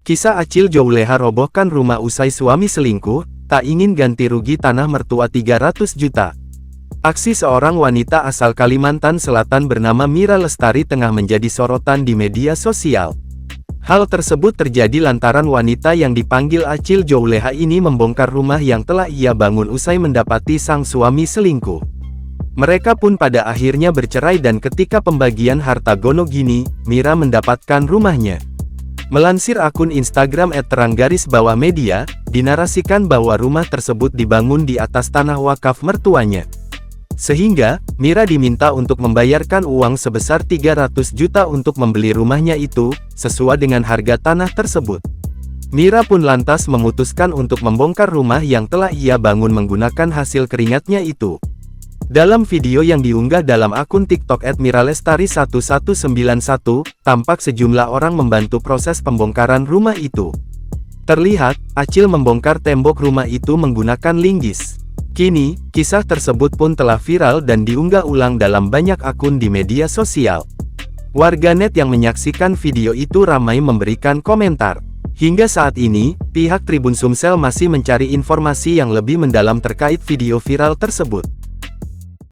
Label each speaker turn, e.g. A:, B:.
A: Kisah Acil Jouleha robohkan rumah usai suami selingkuh, tak ingin ganti rugi tanah mertua 300 juta. Aksi seorang wanita asal Kalimantan Selatan bernama Mira Lestari tengah menjadi sorotan di media sosial. Hal tersebut terjadi lantaran wanita yang dipanggil Acil Jouleha ini membongkar rumah yang telah ia bangun usai mendapati sang suami selingkuh. Mereka pun pada akhirnya bercerai dan ketika pembagian harta gonogini, Mira mendapatkan rumahnya. Melansir akun Instagram @terang_media, dinarasikan bahwa rumah tersebut dibangun di atas tanah wakaf mertuanya. Sehingga, Mira diminta untuk membayarkan uang sebesar 300 juta untuk membeli rumahnya itu, sesuai dengan harga tanah tersebut. Mira pun lantas memutuskan untuk membongkar rumah yang telah ia bangun menggunakan hasil keringatnya itu. Dalam video yang diunggah dalam akun TikTok @miralestari1191, tampak sejumlah orang membantu proses pembongkaran rumah itu. Terlihat, Acil membongkar tembok rumah itu menggunakan linggis. Kini, kisah tersebut pun telah viral dan diunggah ulang dalam banyak akun di media sosial. Warganet yang menyaksikan video itu ramai memberikan komentar. Hingga saat ini, pihak Tribun Sumsel masih mencari informasi yang lebih mendalam terkait video viral tersebut.